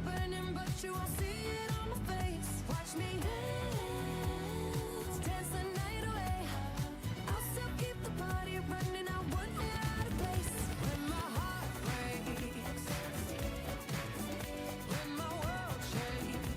burning, but you won't see it on my face. Watch me dance, dance the night away. I'll still keep the party running, I won't get out of place. When my heart breaks, when my world shakes.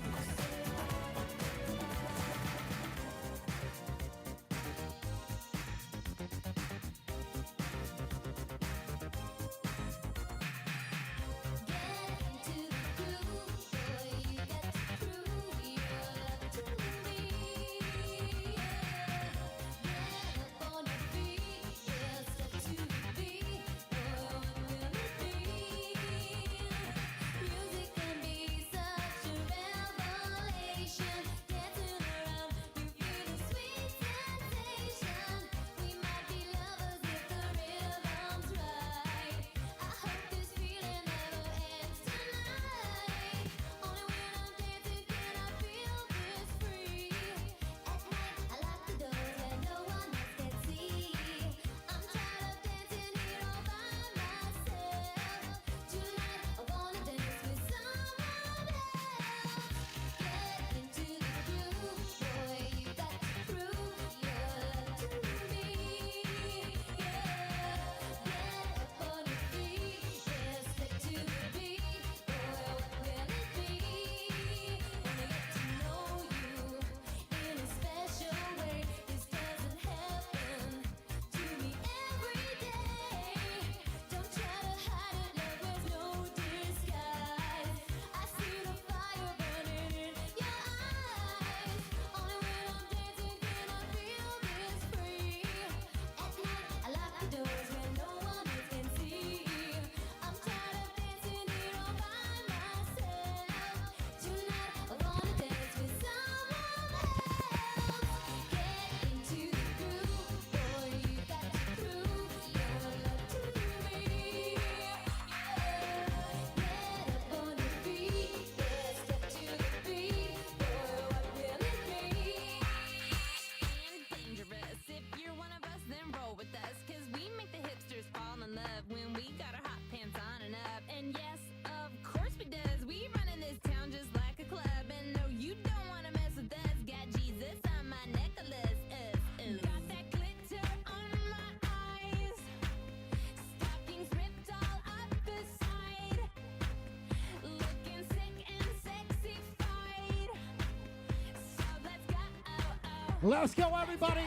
Let's go, everybody.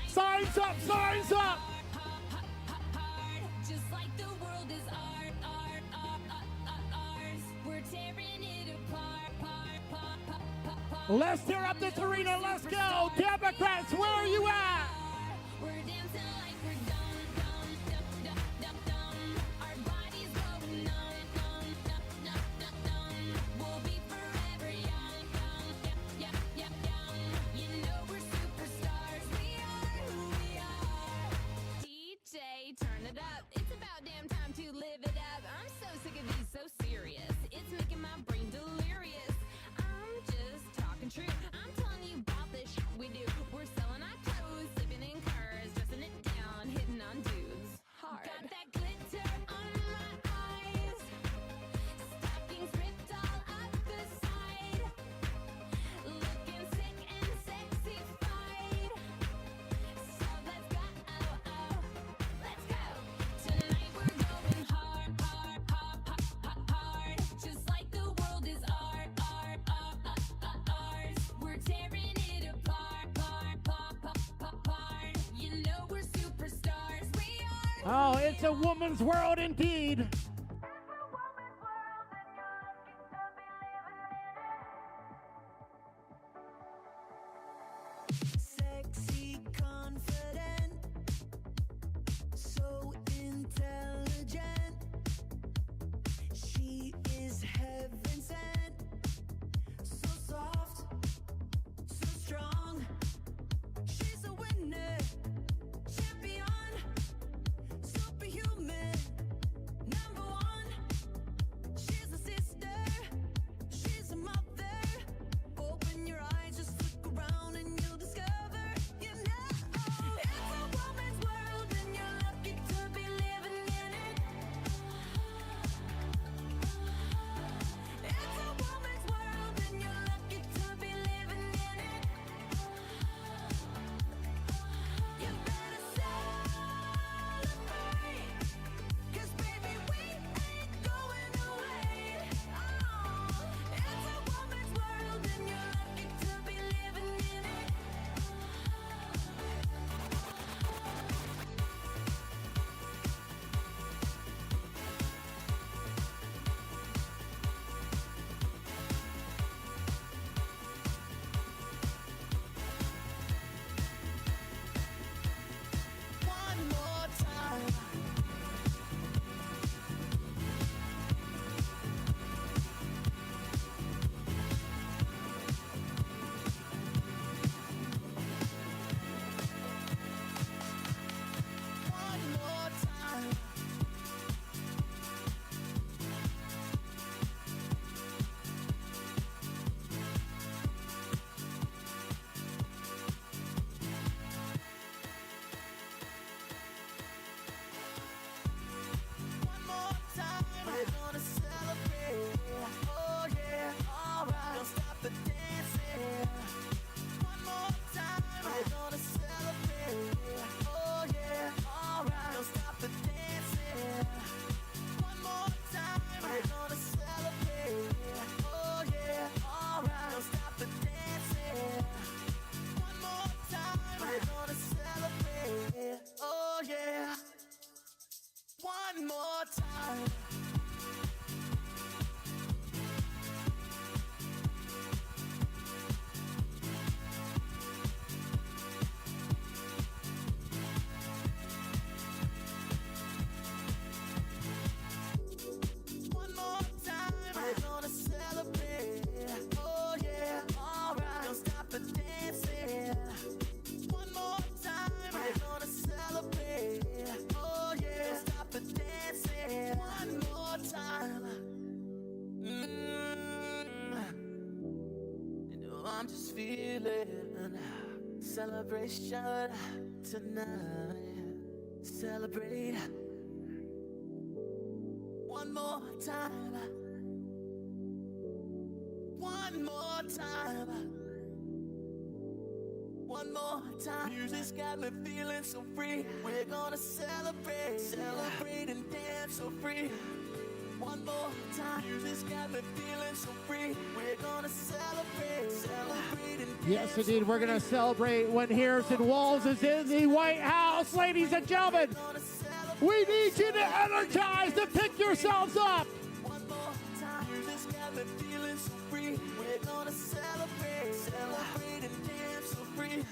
Signs up, signs up. Just like the world is ours. We're tearing it apart. Let's tear up this arena. Let's go. Democrats, where are you at? We're dancing like we're dumb. Our bodies going numb. We'll be forever young. You know we're superstars. We are who we are. DJ, turn it up. It's about damn time to live it up. I'm so sick of these so serious. It's making my brain delirious. I'm just talking true. I'm telling you about this shit we do. We're selling our clothes, sleeping in cars, dressing it down, hitting on dudes. Hard. Got that glitter on my eyes. Stockings ripped all up the side. Looking sick and sexified. So let's go. Let's go. Tonight we're going hard. Just like the world is ours. We're tearing it apart. You know we're superstars. We are. Oh, it's a woman's world indeed. Sexy, confident, so intelligent. She is heaven sent, so soft, so strong. She's a winner, champion, superhuman, number I'm just feeling celebration tonight. Celebrate one more time. One more time. One more time. Music's got me feeling so free. We're gonna celebrate, celebrate and dance so free. One more time. Music's got me feeling so free. We're gonna celebrate, celebrate and dance. Yes, indeed, we're going to celebrate when Harrison Walls is in the White House, ladies and gentlemen. We need you to energize, to pick yourselves up. One more time. Music's got me feeling so free. We're gonna celebrate, celebrate and dance so free.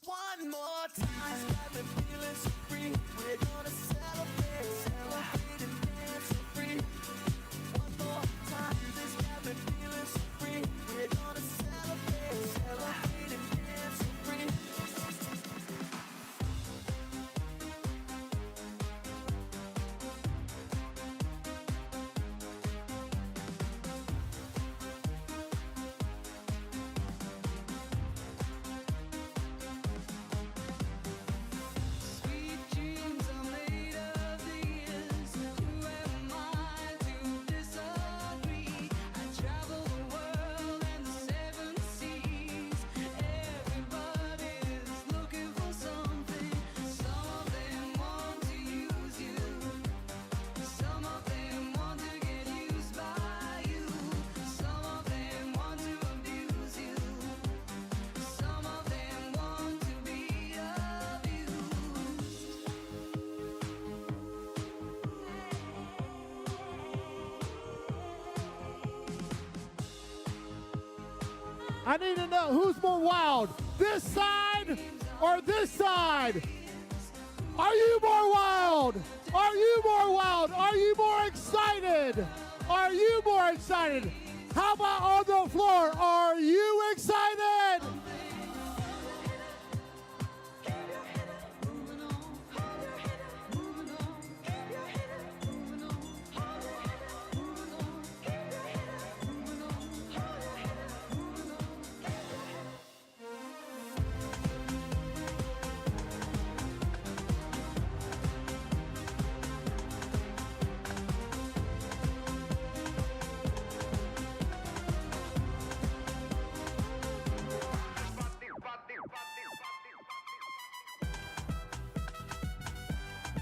One more time. Music's got me feeling so free. We're gonna celebrate, celebrate and dance so free. One more time. Music's got me feeling so free. We're gonna celebrate, celebrate and dance so free. Sweet dreams are made of these. Who am I to disagree? I travel the world and the seven seas. Everybody's looking for something. Some of them want to use you. Some of them want to get used by you. Some of them want to abuse you. Some of them want to be abused. I need to know who's more wild, this side or this side? Are you more wild? Are you more wild? Are you more excited? Are you more excited? How about on the floor? Are you excited?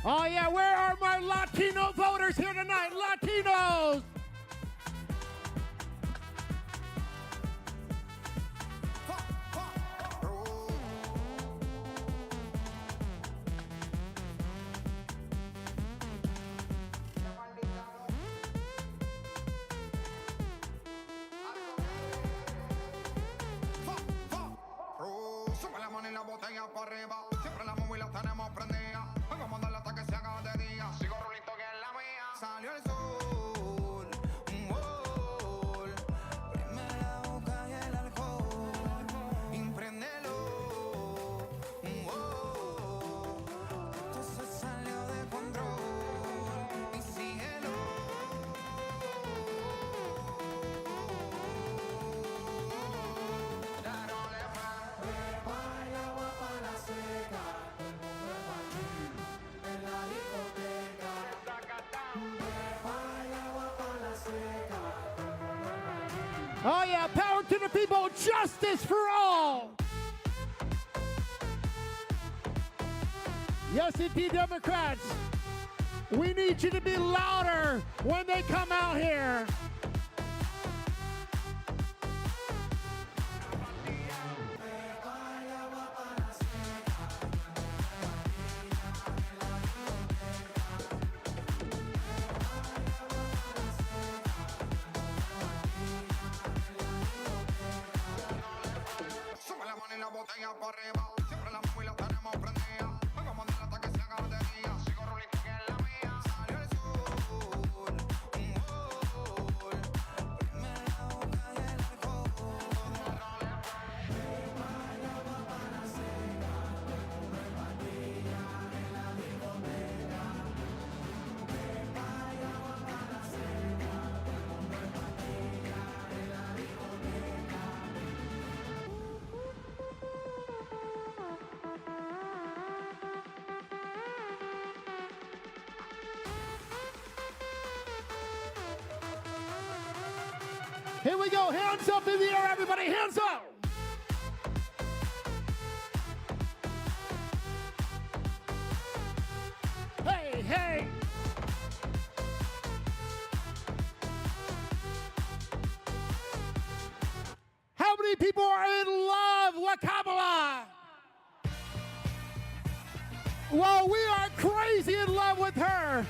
Oh yeah, where are my Latino voters here tonight? Latinos! Sube la mano y la botella para arriba. Siempre la móvil la tenemos prendida. Hoy vamos a darle hasta que se haga de día. Sigo rulito que es la mía. Salió el sol. Prime la boca y el alcohol. Impréndelo. Esto se salió de control. Y síguelo. Dándole más. Oh yeah, power to the people, justice for all! Yes, indeed, Democrats. We need you to be louder when they come out here. Sube la mano y la botella para arriba. Siempre la móvil la tenemos prendida. Hoy vamos a darle hasta que se haga de día. Sigo rulito que es la mía. Salió el sol. Prime la boca y el alcohol. Here we go. Hands up in the air, everybody. Hands up. Hey, hey. How many people are in love with Kamala? Well, we are crazy in love with her.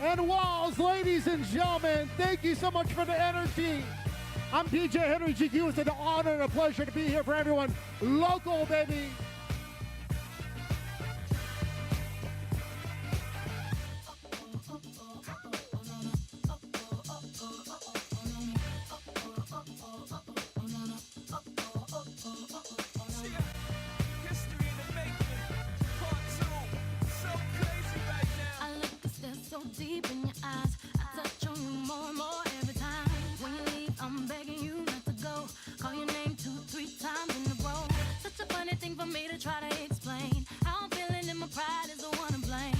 And Walls, ladies and gentlemen, thank you so much for the energy. I'm DJ Henry GQ. It's an honor and a pleasure to be here for everyone. Local, baby. Deep in your eyes, I touch on you more and more every time. When you leave, I'm begging you not to go. Call your name 2-3 times in a row. Such a funny thing for me to try to explain. How I'm feeling and my pride is the one to blame.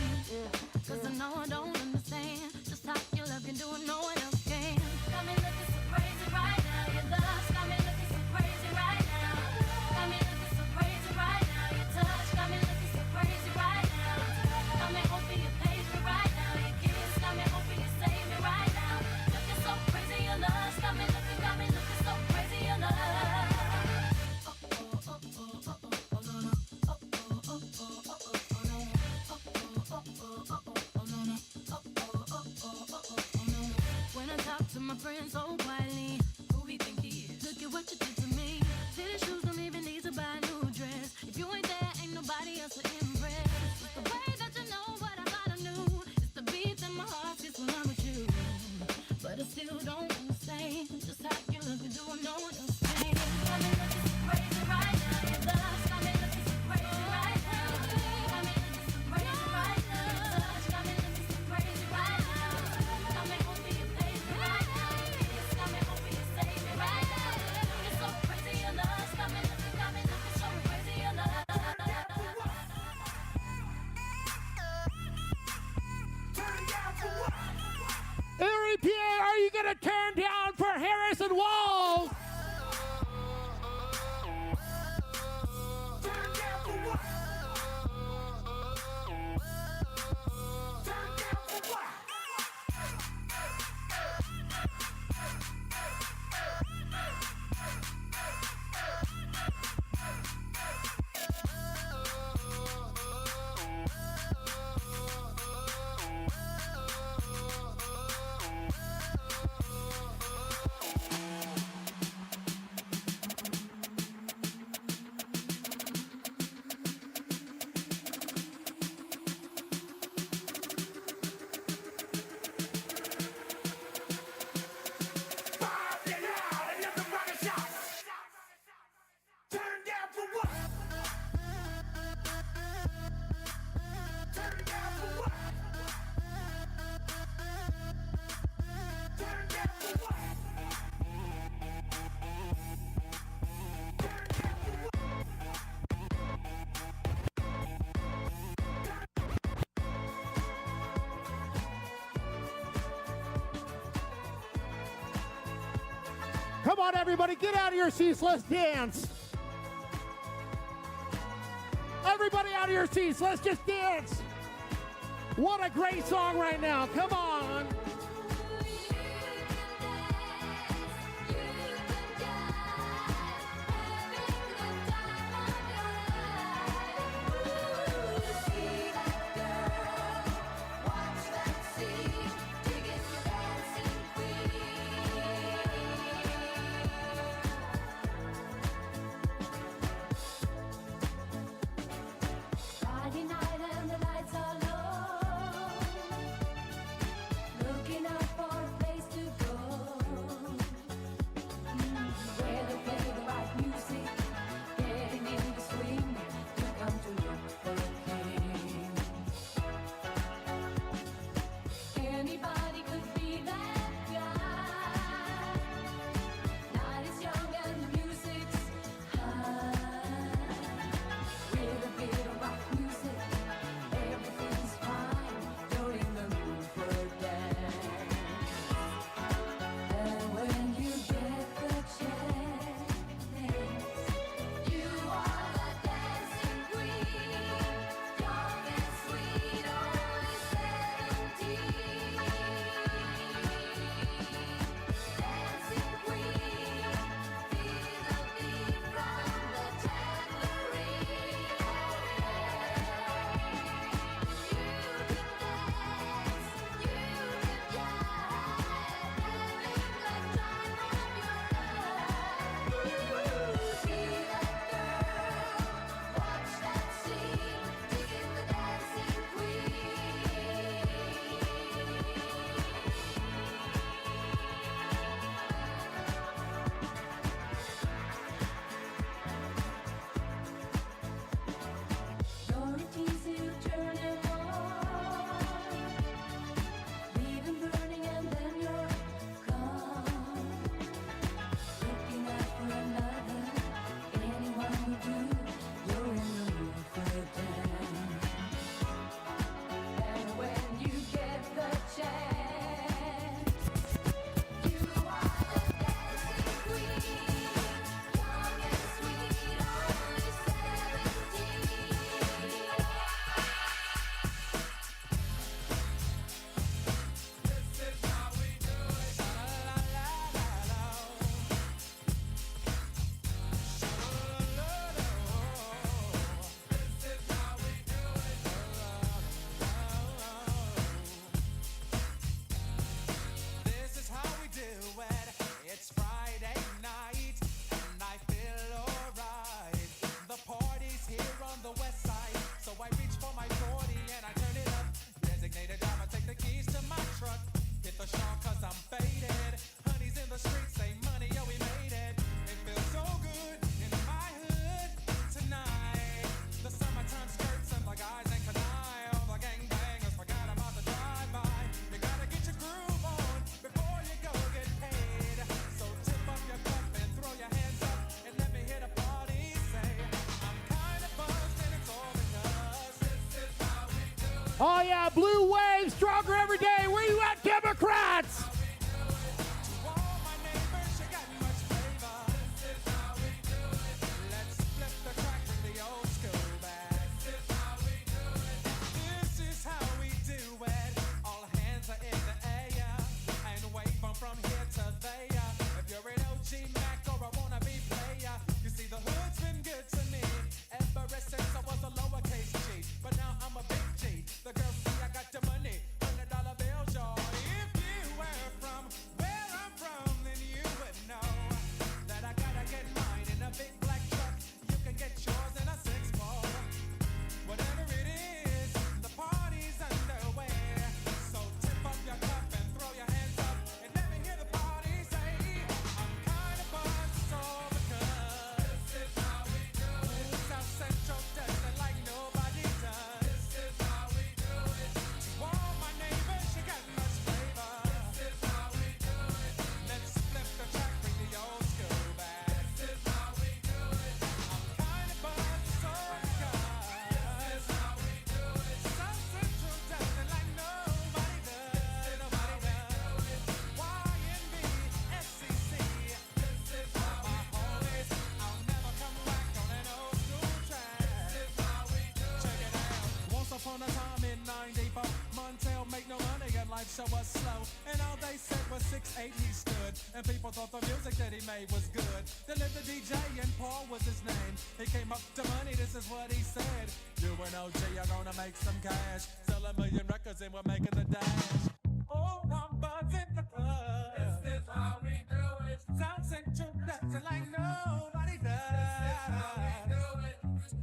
Cause I know I don't understand just how your love can do it, no one else can. Got me looking so crazy right now. Your love got me looking so crazy right now. Got me looking so crazy right now. Your touch got me looking so crazy right now. Got me hoping you page me right now. Your kiss got me hoping you save me right now. Looking so crazy, your love got me looking so crazy, your love. When I talk to my friends so quietly, who he think he is? Look at what you did to me. Fitted shoes don't even need to buy a new dress. If you ain't there, ain't nobody else to impress. It's the way that you know what I thought I knew. It's the beat that my heart gets when I'm with you. But I still don't understand just how you look and do what no one else can. Got me looking so crazy right now. Your love got me looking so crazy right now. Got me looking so crazy right now. Your touch got me looking so crazy right now. Got me hoping you page me right now. Your kiss got me hoping you save me right now. Looking so crazy, your love got me looking so crazy, your love. Erie, PA, are you going to turn down for Harrison Walls? Come on, everybody, get out of your seats. Let's dance. Everybody out of your seats. Let's just dance. What a great song right now. Come on. Friday night and the lights are low. Oh yeah, blue wave, stronger every day. Where you at, Democrats? From here to there, if you're an OG Mac or a wannabe player, you see the hood's been good to me ever since I was a lowercase G. But now I'm a big G. The girls see I got the money, $100 bills, y'all. If you were from where I'm from, then you would know that I gotta get mine in a big black truck. You can get yours in a 6-4. Whatever it is, the party's underway. So tip up your cup and throw your hands up. Upon a time in 94, Montel make no money and life show was slow. And all they said was 6'8" he stood. And people thought the music that he made was good. They lived the DJ and Paul was his name. He came up to money, this is what he said. You and OG are gonna make some cash. Sell 1,000,000 records and we're making the dash. Oh, I'm buzzing the club. This is how we do it. South Central dancing like nobody does. This is how we do it.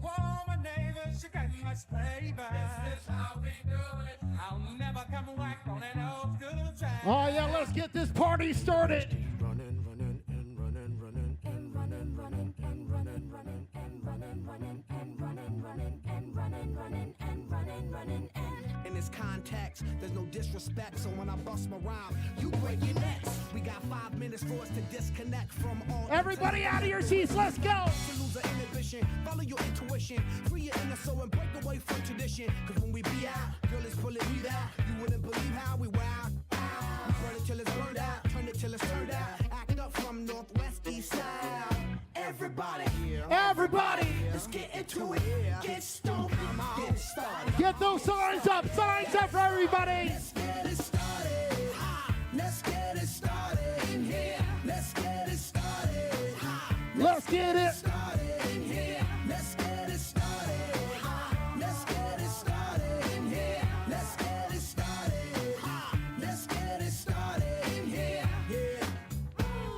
Whoa, my neighbor, she got much flavor. This is how we do it. I'll never come whack on an old school track. Oh yeah, let's get this party started. Running, running, and running, running, and running, running, and running, running, and running, running, and running, running, and running, running, and running, running, and. In this context, there's no disrespect, so when I bust my rhyme, you break your necks. We got 5 minutes for us to disconnect from all. Everybody out of your seats, let's go. To lose the inhibition, follow your intuition, free your inner soul and break away from tradition. Cause when we be out, girl, it's pulling me out. You wouldn't believe how we wow. We burn it till it's burned out, turn it till it's turned out. Act up from northwest, east side. Everybody, Everybody, let's get into it. Get stoned, get it started. get those signs up for everybody. Let's get it started. Let's get it started in here. Let's get it started. Let's get it. Started in here. Let's get it started. Let's get it started in here. Let's get it started. Let's get it started in here. Yeah.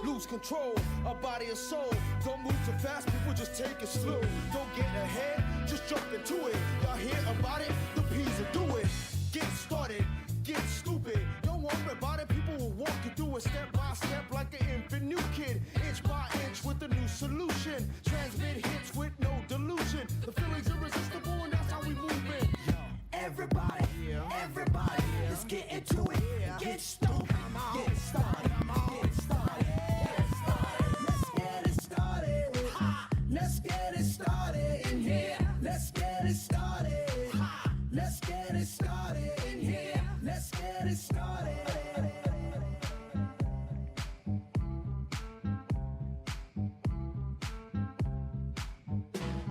Lose control of body and soul. Don't move too fast, people just take it slow. Don't get ahead, just jump into it. Y'all hear about it? The P's will do it. Get started, get stupid. Don't worry about it, people will walk you through it step by step like an infant new kid. Inch by inch with a new solution. Transmit hits with no delusion. The feeling's irresistible and that's how we move it. Everybody, everybody, let's get into it. Get stoned, get started, get started. Let's get it started. Let's get it started in here. Let's get it started. Let's get it started in here. Let's get it started.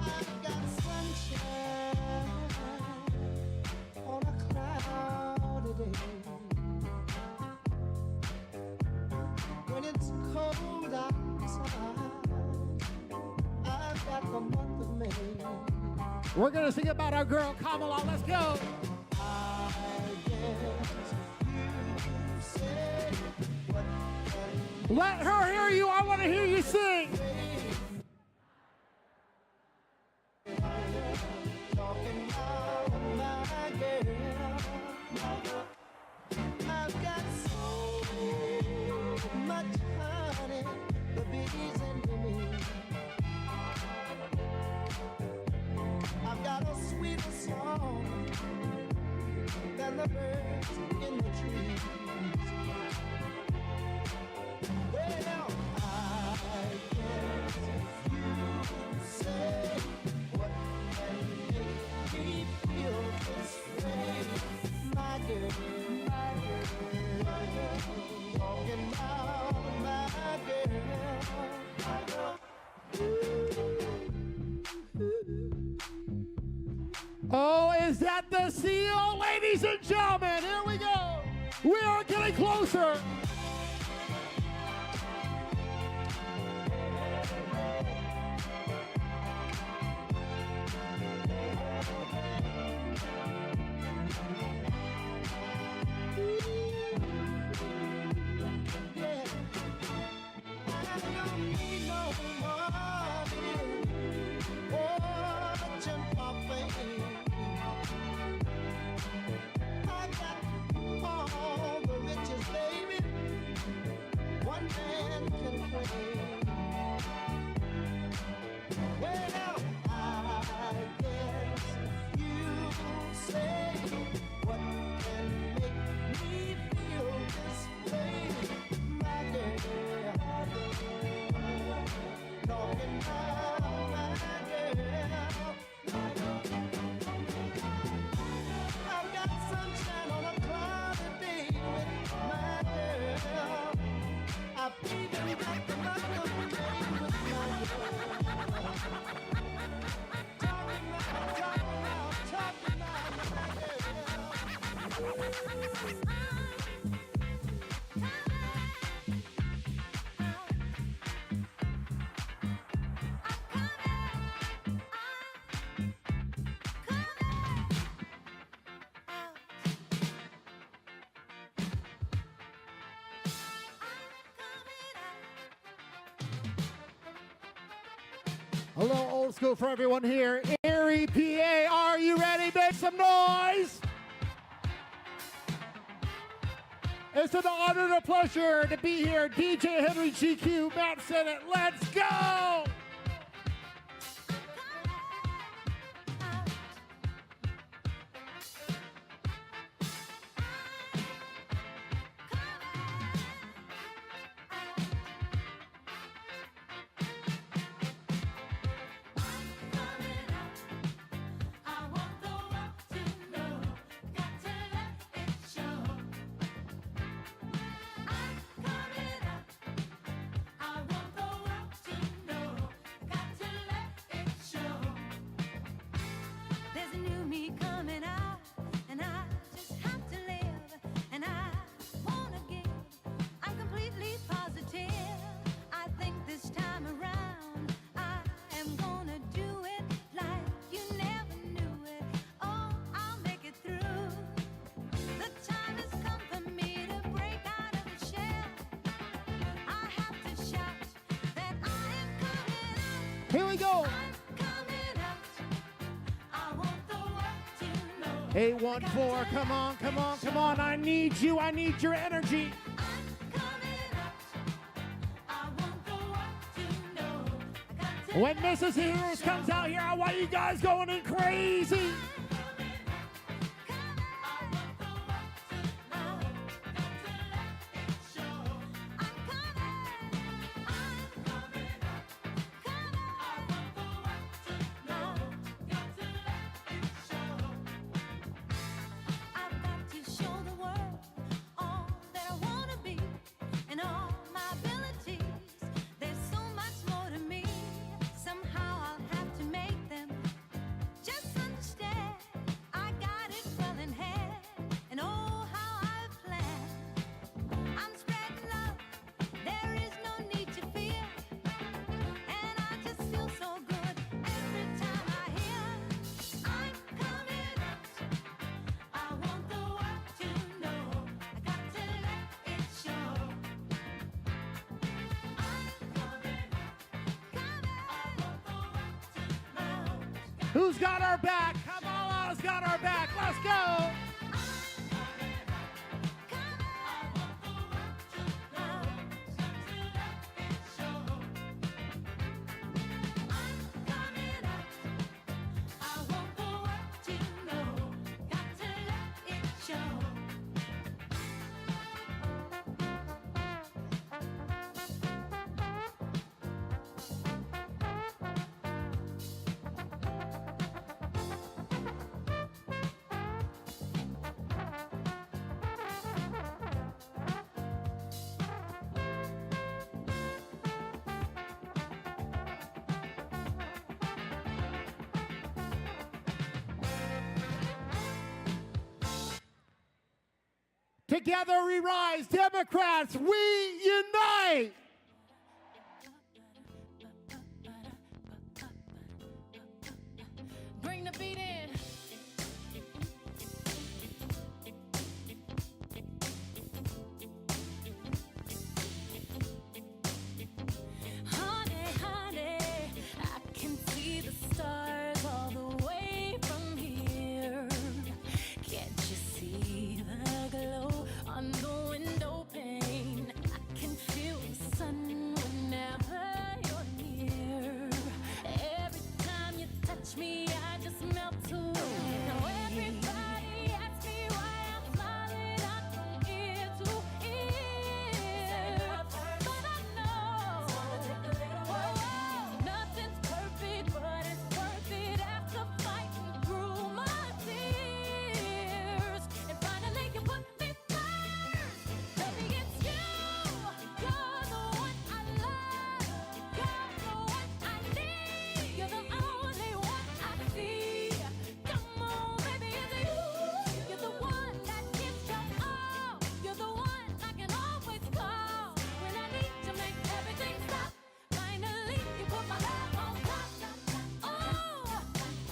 I've got sunshine on a cloudy day. When it's cold outside, I've got the month of May. We're gonna sing about our girl Kamala. Let's go. I guess you say what can Let her hear you. I want to hear you sing. talking about my girl. I've got so much honey, the bees into me. I've got a sweeter song than the birds in the trees. Well, I guess you say what can make me feel this way. Is that the seal? Ladies and gentlemen, here we go. We are getting closer. Hello, old school for everyone here. Erie, PA, are you ready? Make some noise. It's an honor and a pleasure to be here. DJ Henry GQ, Matt Sennett, let's go. Here we go. 814, come on, come on, come on. I need you. I need your energy. When Mrs. Heroes comes out here, I want you guys going in crazy. Who's got our back? Kamala's got our back. Let's go. Together we rise. Democrats, we unite. Bring the beat in. Honey, honey, I can see the stars all the way from here. Can't you see the glow on the window pane? I can feel the sun whenever you're near. Every time you touch me, I just melt away. Now everybody asks me why I'm smiling up from ear to ear. But I know, whoa, nothing's perfect, but it's worth it after fighting through my tears. And finally you put me first. Baby, it's you. You're the one I love. You're the one I need. You're the only one I see. Come on, baby, it's you. You're the one that gives your all. You're the one I can always call when I need to make everything stop. Finally, you put my love on top. Oh,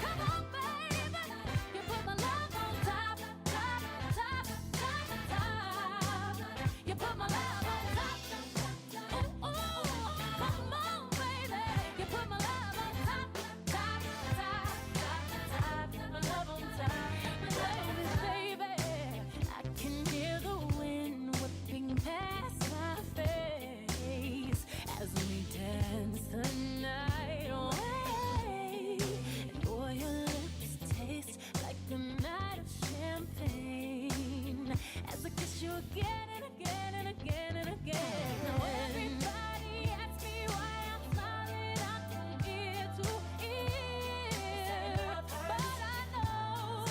come on, baby. You put my love on top, top, top, top, top. You put my love on top. Oh, come on, baby. You put my love on top, top, top, top, top. My love on top, baby. I can hear the wind whipping past my face as we dance the night away. And boy, your lips taste like the night of champagne as I kiss you again and again and again and again. Now everybody asks me why I'm smiling out from ear to ear. But I know,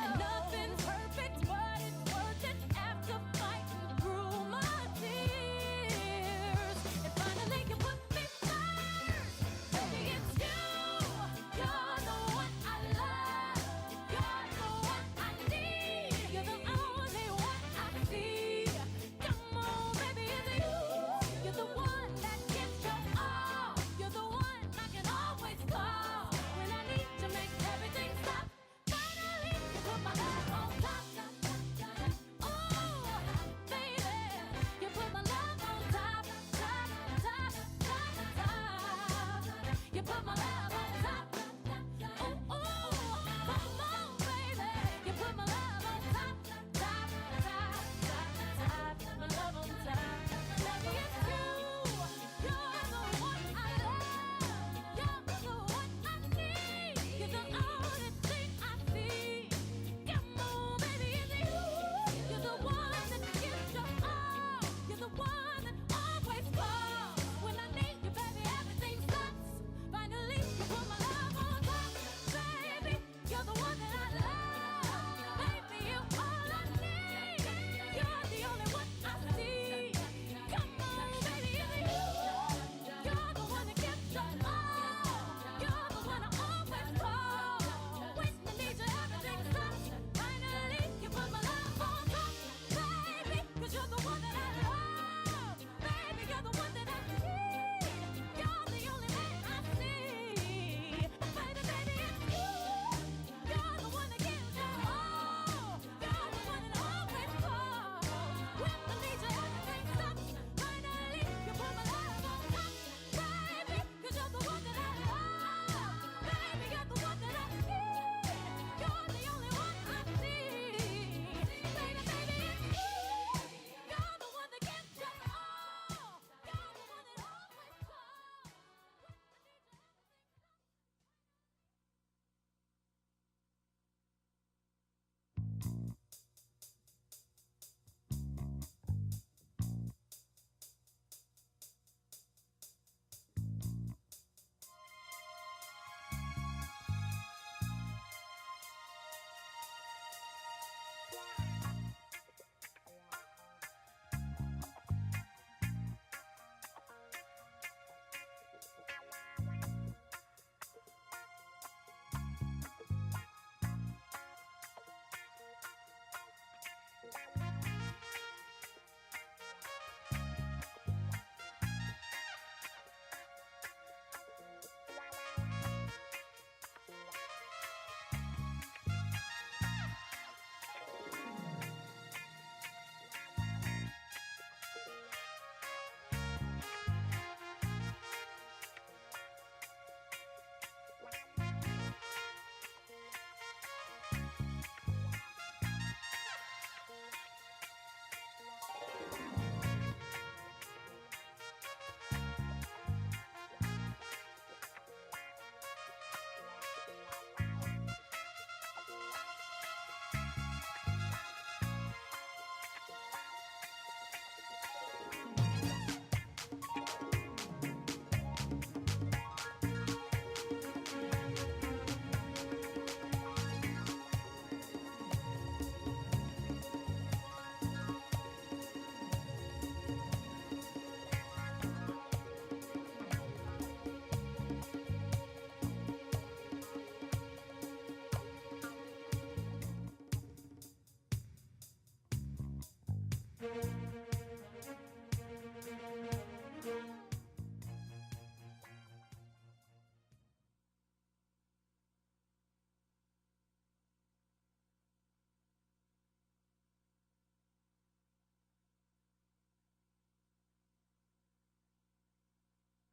and nothing's perfect, but it's worth it after fighting through my tears. And finally you put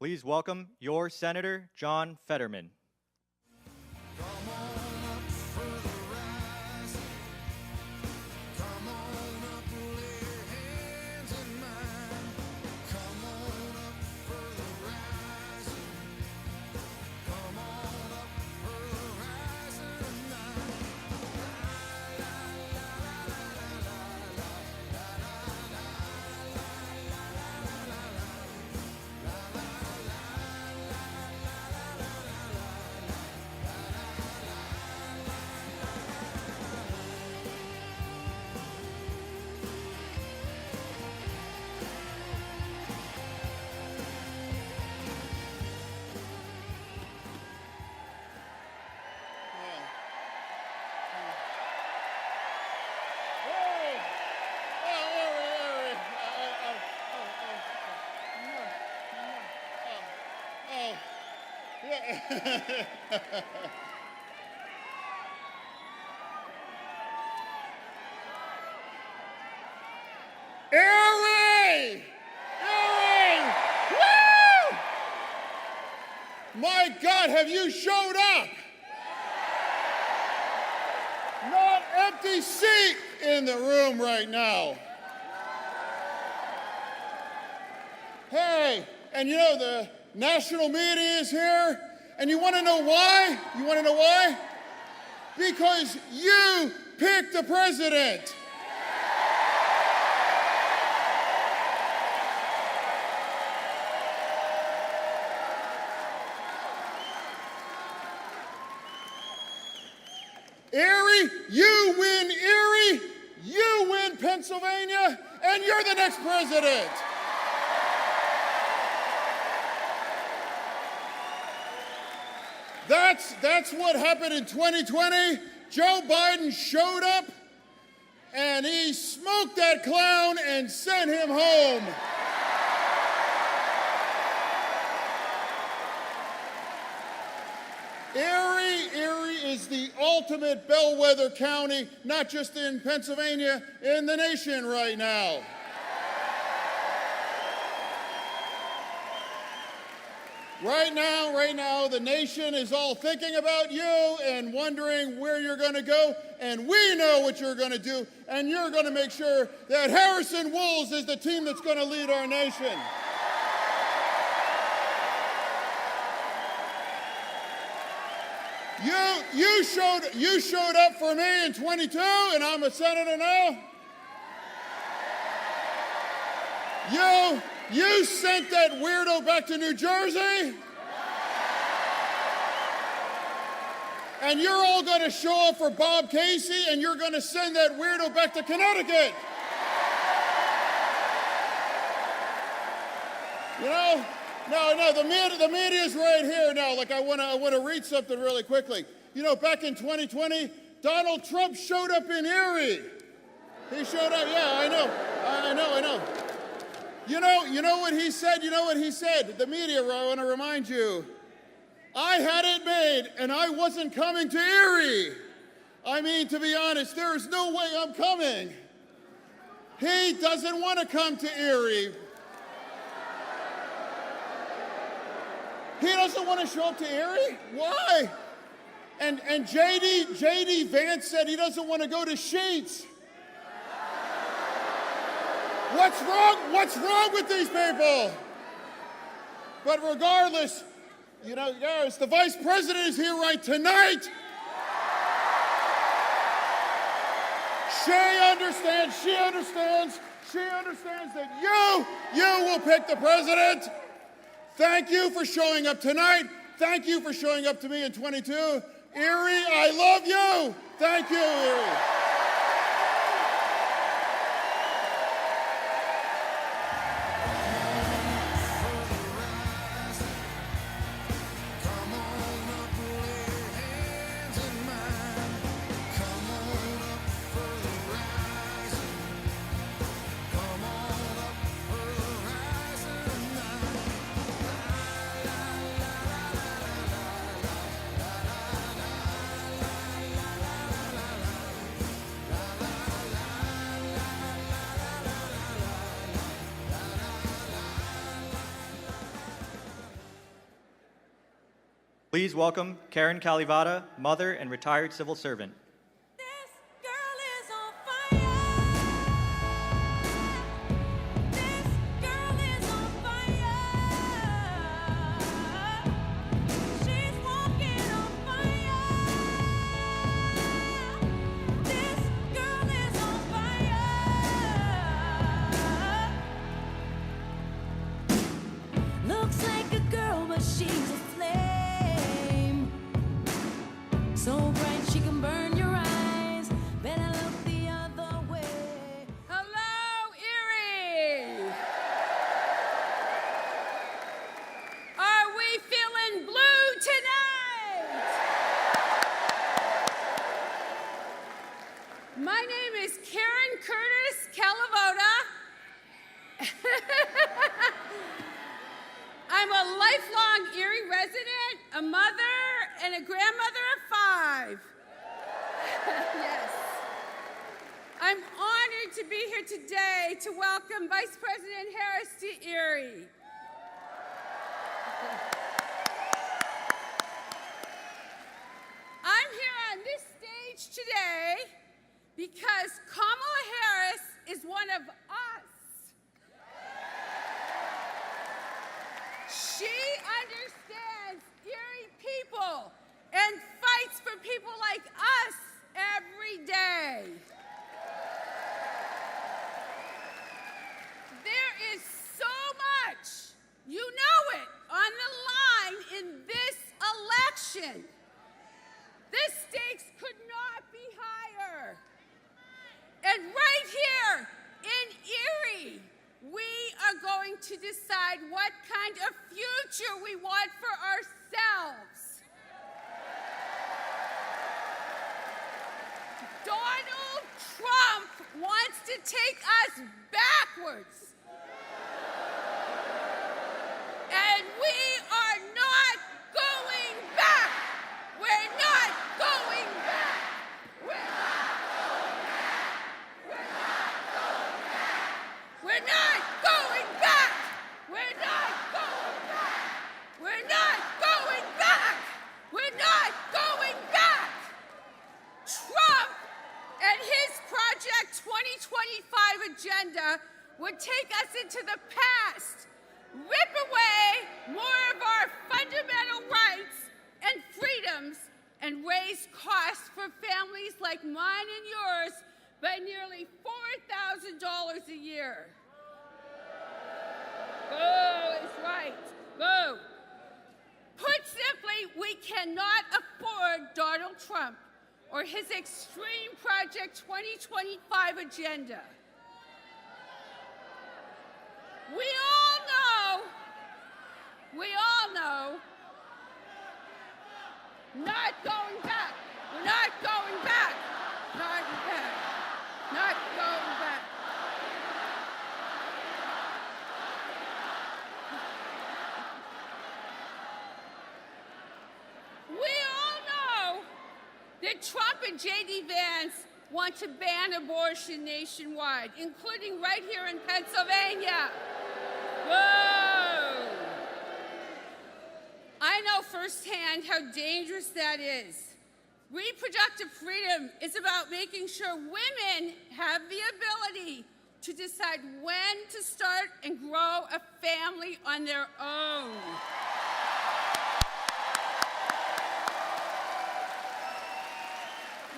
Please welcome your Senator, John Fetterman. Erie! Erie! Woo! My God, have you showed up? Not empty seat in the room right now. Hey, and you know the national media is here, and you want to know why? You want to know why? Because you picked the president. Erie, you win Erie, you win Pennsylvania, and you're the next president. That's what happened in 2020. Joe Biden showed up, and he smoked that clown and sent him home. Erie is the ultimate bellwether county, not just in Pennsylvania, in the nation right now. Right now, the nation is all thinking about you and wondering where you're going to go, and we know what you're going to do, and you're going to make sure that Harrison Wolves is the team that's going to lead our nation. You showed up for me in 22, and I'm a senator now. You sent that weirdo back to New Jersey. And you're all going to show up for Bob Casey, and you're going to send that weirdo back to Connecticut. You know? No, the media's right here now. Like, I want to read something really quickly. You know, back in 2020, Donald Trump showed up in Erie. He showed up, yeah, I know. You know what he said? You know what he said? The media, I want to remind you. I had it made, and I wasn't coming to Erie. I mean, to be honest, there is no way I'm coming. He doesn't want to come to Erie. He doesn't want to show up to Erie? Why? And J.D. Vance said he doesn't want to go to Sheets. What's wrong with these people? But regardless, you know, yes, the vice president is here right tonight. She understands that you will pick the president. Thank you for showing up tonight. Thank you for showing up to me in 22. Erie, I love you. Thank you, Erie. Please welcome Karen Calivata, mother and retired civil servant. This girl is on fire. This girl is on fire. She's walking on fire. This girl is on fire. Looks like a girl, but she's a flame. So bright she can burn your eyes. Better look the other way. Hello, Erie! Are we feeling blue tonight? My name is Karen Curtis Calavota. I'm a lifelong Erie resident, a mother, and a grandmother of 5. Yes. I'm honored to be here today to welcome Vice President Harris to Erie. I'm here on this stage today because Kamala Harris is one of us. She understands Erie people and fights for people like us every day. There is so much, you know it, on the line in this election. The stakes could not be higher. And right here in Erie, we are going to decide what kind of future we want for ourselves. Donald Trump wants to take us backwards. And we are not going back. We're not going back. We're not going back. We're not going back. We're not going back. We're not going back. We're not going back. We're not going back. Trump and his Project 2025 agenda would take us into the past, rip away more of our fundamental rights and freedoms, and raise costs for families like mine and yours by nearly $4,000 a year. Boo is right. Boo. Put simply, we cannot afford Donald Trump or his extreme Project 2025 agenda. We all know, not going back. We're not going back. Not back. Not going back. We all know that Trump and J.D. Vance want to ban abortion nationwide, including right here in Pennsylvania. Whoa! I know firsthand how dangerous that is. Reproductive freedom is about making sure women have the ability to decide when to start and grow a family on their own.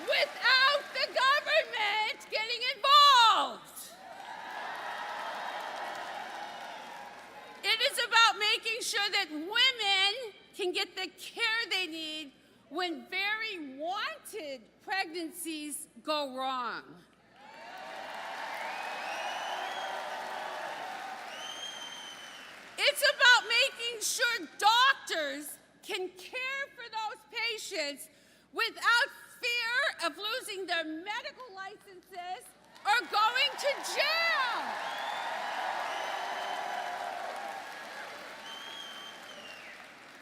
Without the government getting involved. It is about making sure that women can get the care they need when very wanted pregnancies go wrong. It's about making sure doctors can care for those patients without fear of losing their medical licenses or going to jail.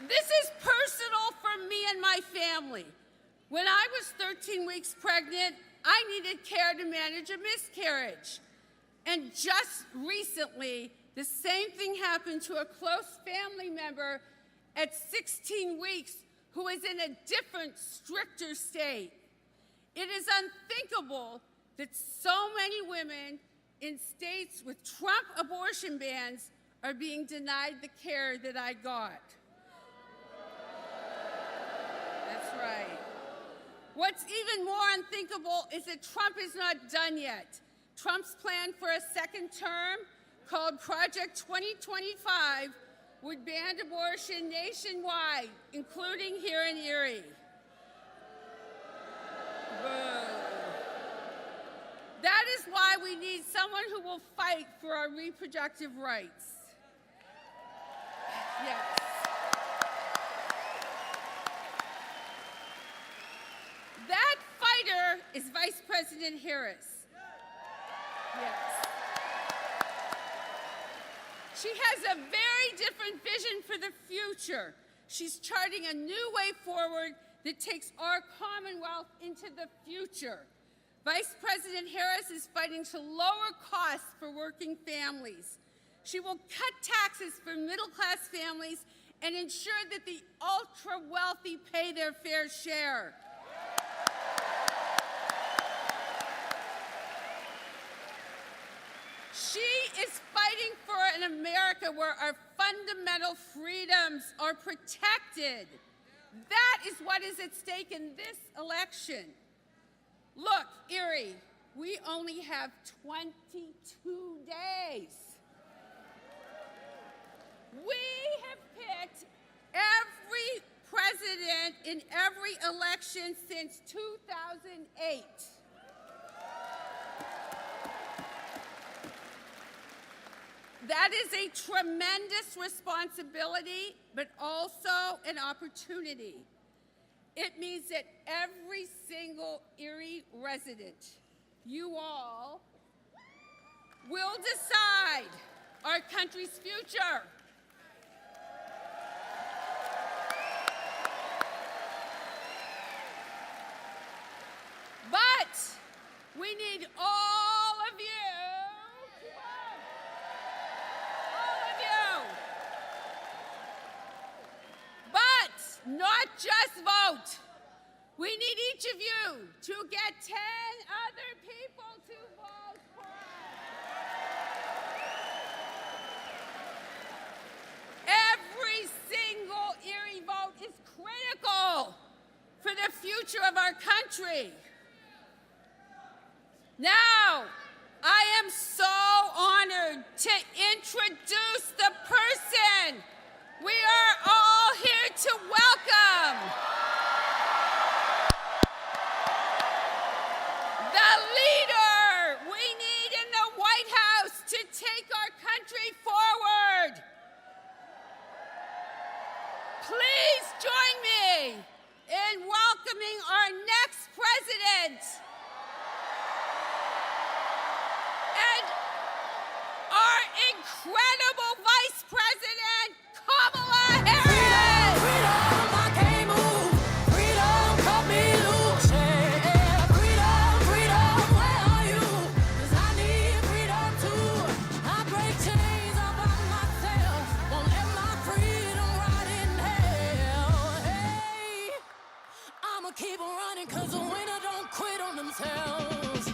This is personal for me and my family. When I was 13 weeks pregnant, I needed care to manage a miscarriage. And just recently, the same thing happened to a close family member at 16 weeks who is in a different, stricter state. It is unthinkable that so many women in states with Trump abortion bans are being denied the care that I got. That's right. What's even more unthinkable is that Trump is not done yet. Trump's plan for a second term, called Project 2025, would ban abortion nationwide, including here in Erie. Boo. That is why we need someone who will fight for our reproductive rights. Yes. That fighter is Vice President Harris. Yes. She has a very different vision for the future. She's charting a new way forward that takes our Commonwealth into the future. Vice President Harris is fighting to lower costs for working families. She will cut taxes for middle-class families and ensure that the ultra-wealthy pay their fair share. She is fighting for an America where our fundamental freedoms are protected. That is what is at stake in this election. Look, Erie, we only have 22 days. We have picked every president in every election since 2008. That is a tremendous responsibility, but also an opportunity. It means that every single Erie resident, you all, will decide our country's future. But we need all of you. Not just vote. We need each of you to get 10 other people to vote for us. Every single Erie vote is critical for the future of our country. Now, I am so honored to introduce the person we are all here to welcome. The leader we need in the White House to take our country forward. Please join me in welcoming our next president and our incredible Vice President, Kamala Harris! Freedom, I can't move. Freedom, cut me loose. Yeah, freedom, freedom, where are you? 'Cause I need freedom too. I break chains all by myself. Won't let my freedom rot in hell. Hey, I'ma keep on running 'cause the winner don't quit on themselves.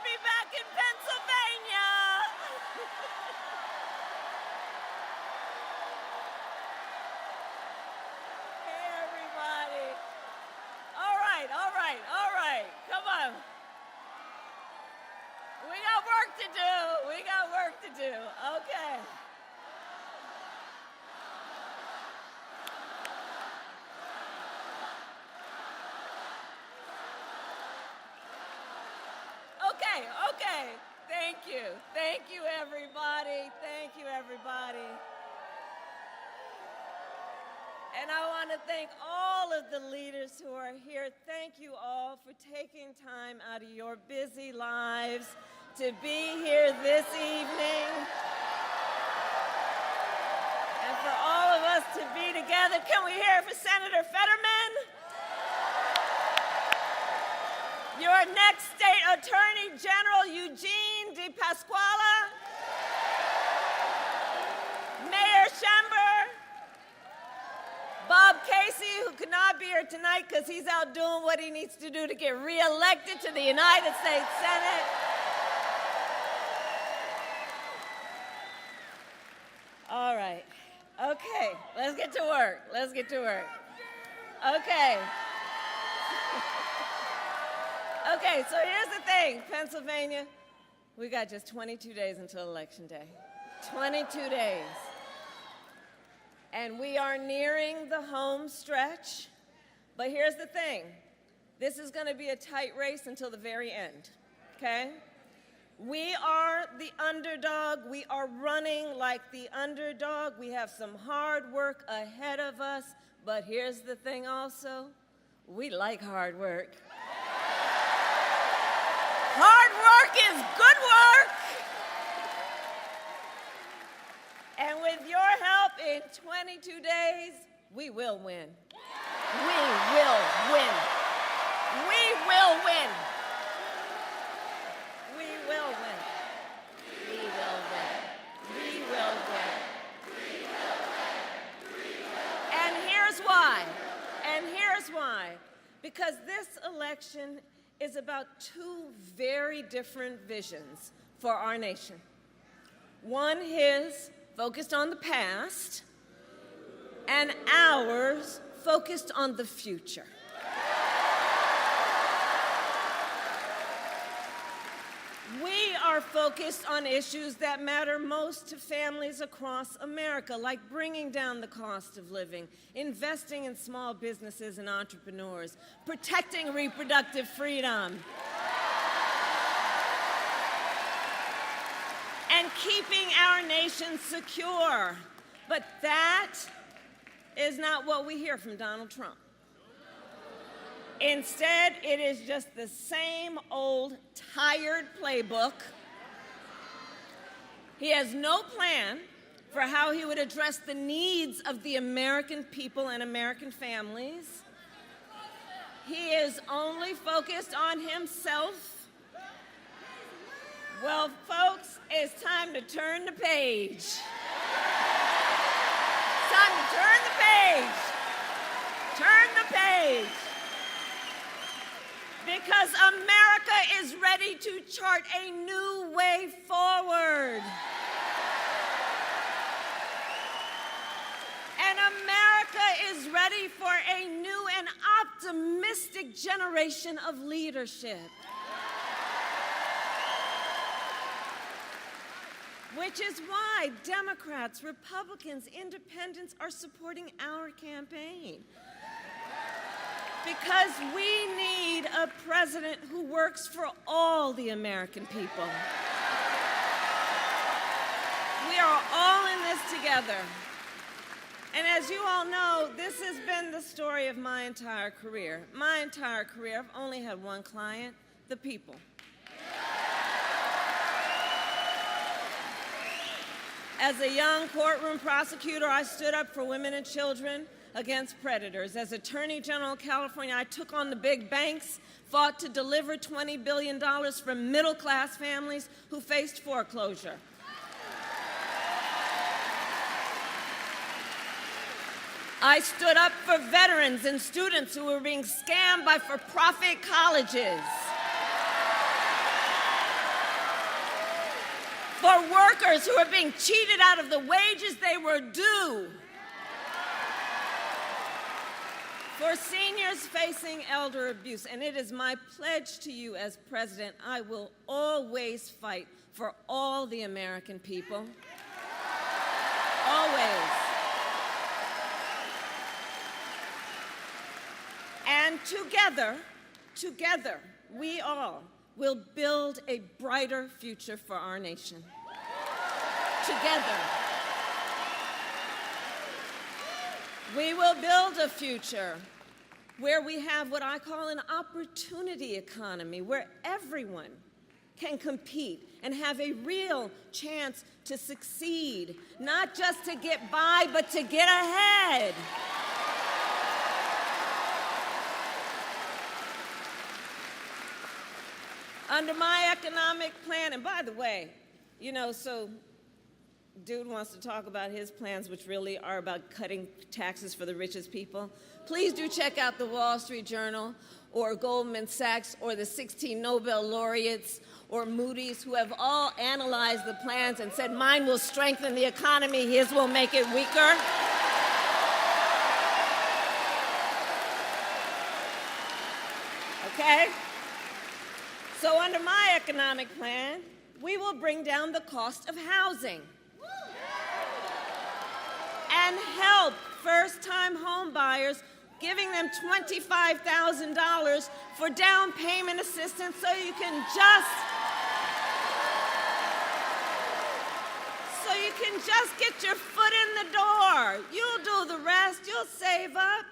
be back in Pennsylvania. Hey, everybody. All right, all right, all right. Come on. We got work to do. We got work to do. Okay. Okay, okay. Thank you. Thank you, everybody. Thank you, everybody. And I want to thank all of the leaders who are here. Thank you all for taking time out of your busy lives to be here this evening. And for all of us to be together. Can we hear it for Senator Fetterman? Your next state attorney general, Eugene DePasquale. Mayor Schember. Bob Casey, who could not be here tonight because he's out doing what he needs to do to get reelected to the United States Senate. All right. Okay, let's get to work. Let's get to work. Okay. Okay, so here's the thing, Pennsylvania, we got just 22 days until Election Day. 22 days. And we are nearing the home stretch. But here's the thing. This is going to be a tight race until the very end, okay? We are the underdog. We are running like the underdog. We have some hard work ahead of us. But here's the thing also. We like hard work. Hard work is good work. And with your help in 22 days, we will win. We will win. We will win. We will win. We will win. We will win. And here's why. And here's why. Because this election is about two very different visions for our nation. One is focused on the past, and ours focused on the future. We are focused on issues that matter most to families across America, like bringing down the cost of living, investing in small businesses and entrepreneurs, protecting reproductive freedom, and keeping our nation secure. But that is not what we hear from Donald Trump. Instead, it is just the same old tired playbook. He has no plan for how he would address the needs of the American people and American families. He is only focused on himself. Well, folks, it's time to turn the page. It's time to turn the page. Turn the page. Because America is ready to chart a new way forward. And America is ready for a new and optimistic generation of leadership. Which is why Democrats, Republicans, Independents are supporting our campaign. Because we need a president who works for all the American people. We are all in this together. And as you all know, this has been the story of my entire career. My entire career, I've only had one client, the people. As a young courtroom prosecutor, I stood up for women and children against predators. As Attorney General of California, I took on the big banks, fought to deliver $20 billion from middle-class families who faced foreclosure. I stood up for veterans and students who were being scammed by for-profit colleges. for workers who are being cheated out of the wages they were due, for seniors facing elder abuse. And it is my pledge to you as president, I will always fight for all the American people. Always. And together, we all will build a brighter future for our nation. Together. We will build a future where we have what I call an opportunity economy, where everyone can compete and have a real chance to succeed, not just to get by, but to get ahead. Under my economic plan, and by the way, you know, so dude wants to talk about his plans, which really are about cutting taxes for the richest people. Please do check out the Wall Street Journal or Goldman Sachs or the 16 Nobel laureates or Moody's, who have all analyzed the plans and said mine will strengthen the economy, his will make it weaker. Okay? So under my economic plan, we will bring down the cost of housing and help first-time home buyers, giving them $25,000 for down payment assistance so you can just get your foot in the door. You'll do the rest, you'll save up,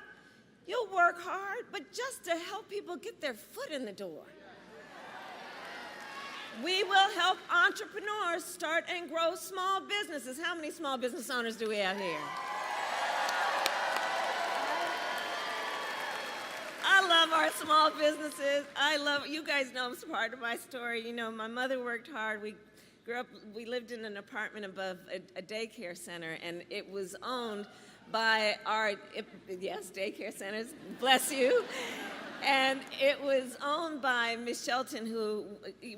you'll work hard, but just to help people get their foot in the door. We will help entrepreneurs start and grow small businesses. How many small business owners do we have here? I love our small businesses. You guys know it's part of my story. You know, my mother worked hard. We lived in an apartment above a daycare center, and it was owned by daycare centers, bless you. And it was owned by Miss Shelton, who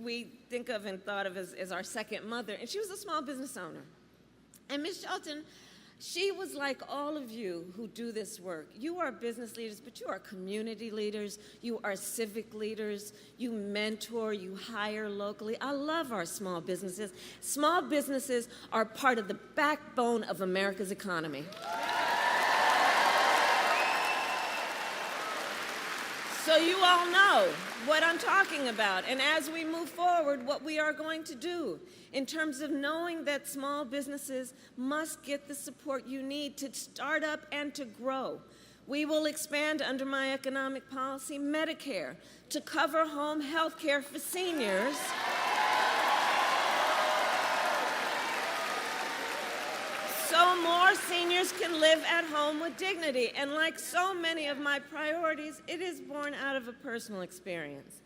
we think of and thought of as our second mother, and she was a small business owner. And Miss Shelton, she was like all of you who do this work. You are business leaders, but you are community leaders, you are civic leaders, you mentor, you hire locally. I love our small businesses. Small businesses are part of the backbone of America's economy. So you all know what I'm talking about. And as we move forward, what we are going to do in terms of knowing that small businesses must get the support you need to start up and to grow. We will expand under my economic policy Medicare to cover home health care for seniors. So more seniors can live at home with dignity. And like so many of my priorities, it is born out of a personal experience.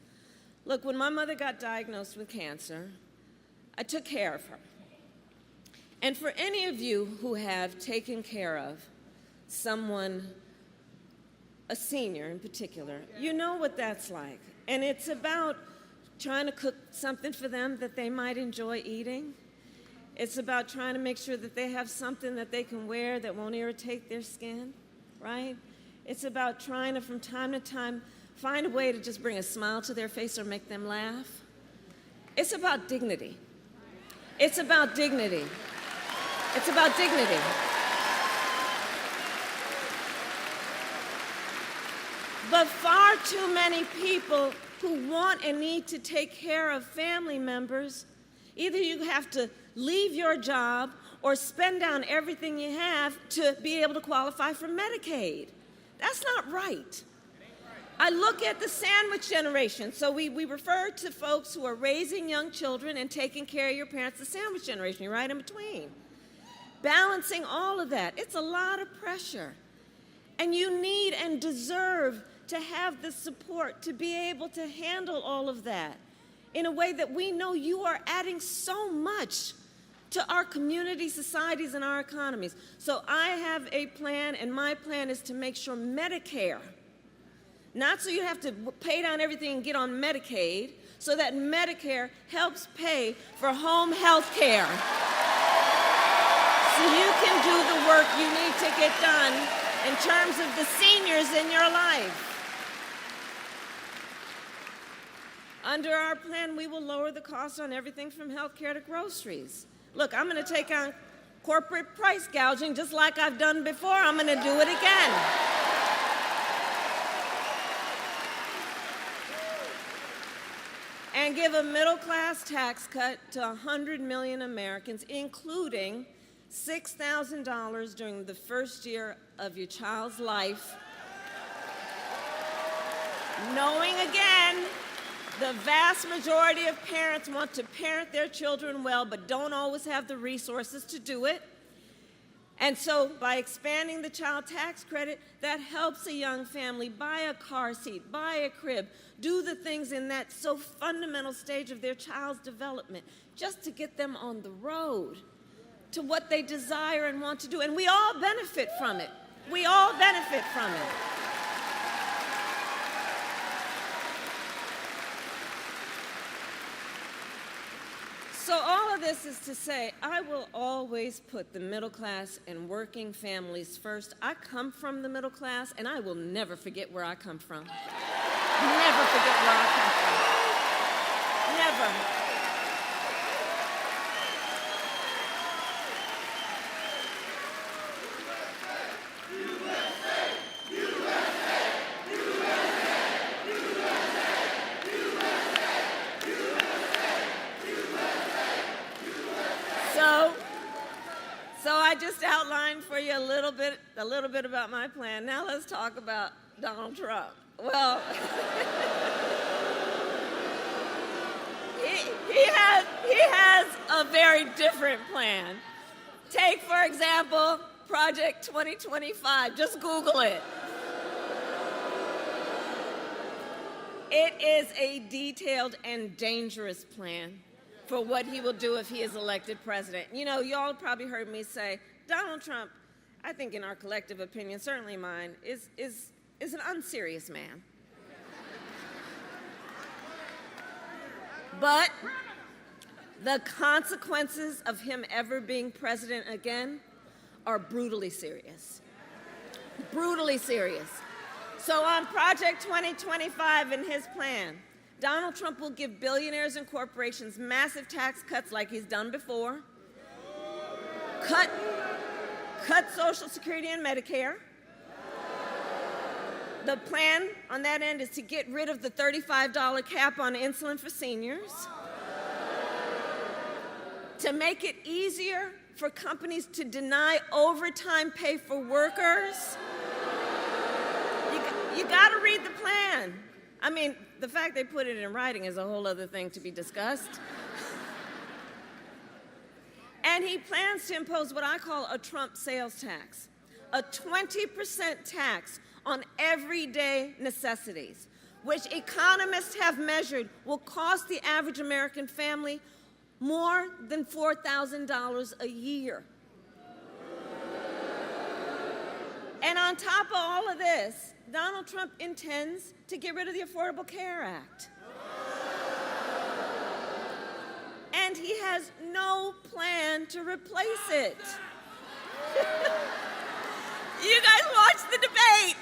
Look, when my mother got diagnosed with cancer, I took care of her. And for any of you who have taken care of someone, a senior in particular, you know what that's like. And it's about trying to cook something for them that they might enjoy eating. It's about trying to make sure that they have something that they can wear that won't irritate their skin, right? It's about trying to, from time to time, find a way to just bring a smile to their face or make them laugh. It's about dignity. It's about dignity. It's about dignity. But far too many people who want and need to take care of family members, either you have to leave your job or spend down everything you have to be able to qualify for Medicaid. That's not right. I look at the sandwich generation. So we refer to folks who are raising young children and taking care of your parents, the sandwich generation, you're right in between. Balancing all of that, it's a lot of pressure. And you need and deserve to have the support to be able to handle all of that in a way that we know you are adding so much to our community, societies, and our economies. So I have a plan, and my plan is to make sure Medicare, not so you have to pay down everything and get on Medicaid, so that Medicare helps pay for home health care. So you can do the work you need to get done in terms of the seniors in your life. Under our plan, we will lower the cost on everything from health care to groceries. Look, I'm going to take on corporate price gouging just like I've done before. I'm going to do it again. And give a middle-class tax cut to 100 million Americans, including $6,000 during the first year of your child's life. Knowing again, the vast majority of parents want to parent their children well, but don't always have the resources to do it. And so by expanding the child tax credit, that helps a young family buy a car seat, buy a crib, do the things in that so fundamental stage of their child's development, just to get them on the road to what they desire and want to do. And we all benefit from it. We all benefit from it. So all of this is to say, I will always put the middle class and working families first. I come from the middle class, and I will never forget where I come from. Never forget where I come from. Never. So I just outlined for you a little bit about my plan. Now let's talk about Donald Trump. Well, he has a very different plan. Take, for example, Project 2025. Just Google it. It is a detailed and dangerous plan for what he will do if he is elected president. You know, y'all probably heard me say, Donald Trump, I think in our collective opinion, certainly mine, is an unserious man. But the consequences of him ever being president again are brutally serious. Brutally serious. So on Project 2025 in his plan, Donald Trump will give billionaires and corporations massive tax cuts like he's done before, cut Social Security and Medicare. The plan on that end is to get rid of the $35 cap on insulin for seniors, to make it easier for companies to deny overtime pay for workers. You got to read the plan. I mean, the fact they put it in writing is a whole other thing to be discussed. And he plans to impose what I call a Trump sales tax, a 20% tax on everyday necessities, which economists have measured will cost the average American family more than $4,000 a year. And on top of all of this, Donald Trump intends to get rid of the Affordable Care Act. And he has no plan to replace it. You guys watched the debate.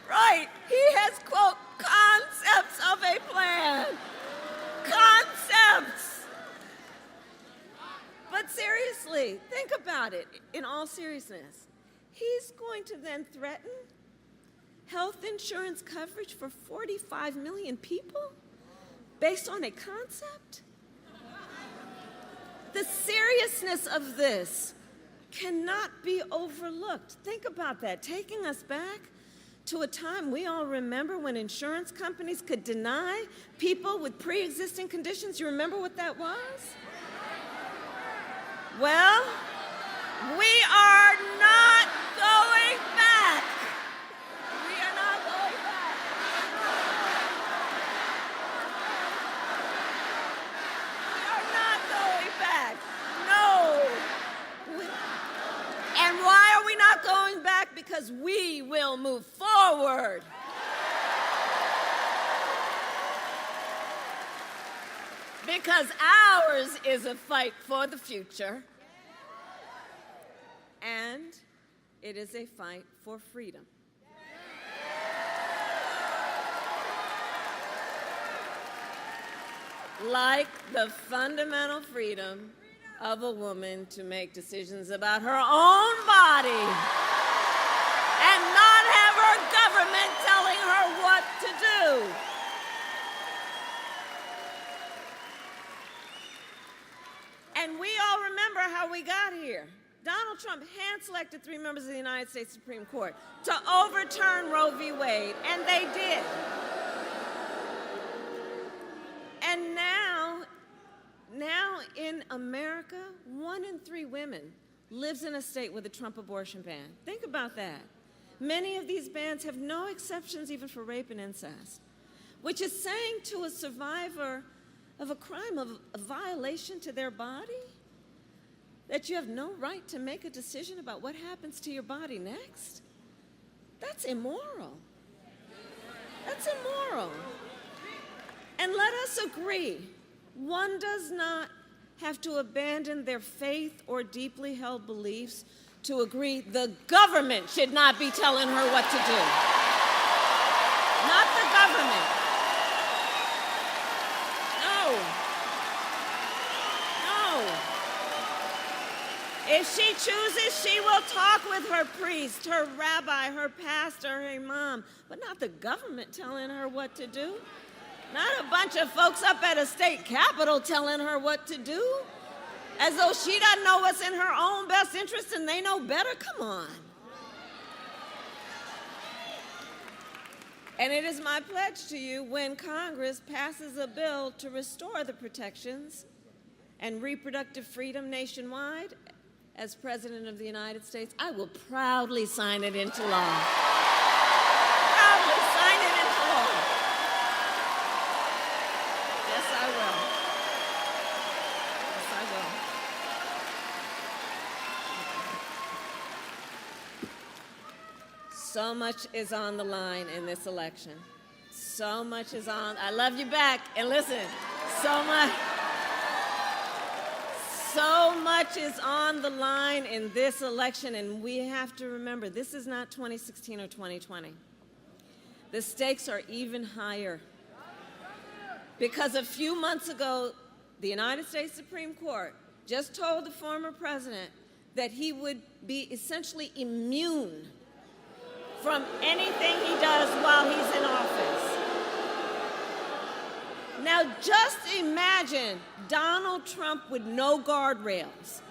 Right. He has, quote, concepts of a plan. Concepts. But seriously, think about it in all seriousness. He's going to then threaten health insurance coverage for 45 million people based on a concept? The seriousness of this cannot be overlooked. Think about that, taking us back to a time we all remember when insurance companies could deny people with pre-existing conditions. You remember what that was? Well, we are not going back. We are not going back. We are not going back. No. And why are we not going back? Because we will move forward. Because ours is a fight for the future, and it is a fight for freedom. Like the fundamental freedom of a woman to make decisions about her own body and not have her government telling her what to do. And we all remember how we got here. Donald Trump hand-selected 3 members of the United States Supreme Court to overturn Roe v. Wade, and they did. And now in America, 1 in 3 women lives in a state with a Trump abortion ban. Think about that. Many of these bans have no exceptions even for rape and incest, which is saying to a survivor of a crime, of a violation to their body, that you have no right to make a decision about what happens to your body next. That's immoral. That's immoral. And let us agree, one does not have to abandon their faith or deeply held beliefs to agree the government should not be telling her what to do. Not the government. No. No. If she chooses, she will talk with her priest, her rabbi, her pastor, her imam, but not the government telling her what to do. Not a bunch of folks up at a state capitol telling her what to do, as though she doesn't know what's in her own best interest and they know better. Come on. And it is my pledge to you, when Congress passes a bill to restore the protections and reproductive freedom nationwide, as President of the United States, I will proudly sign it into law. Proudly sign it into law. Yes, I will. Yes, I will. So much is on the line in this election. So much is on. I love you back. And listen, so much is on the line in this election, and we have to remember, this is not 2016 or 2020. The stakes are even higher. Because a few months ago, the United States Supreme Court just told the former president that he would be essentially immune from anything he does while he's in office. Now, just imagine Donald Trump with no guardrails,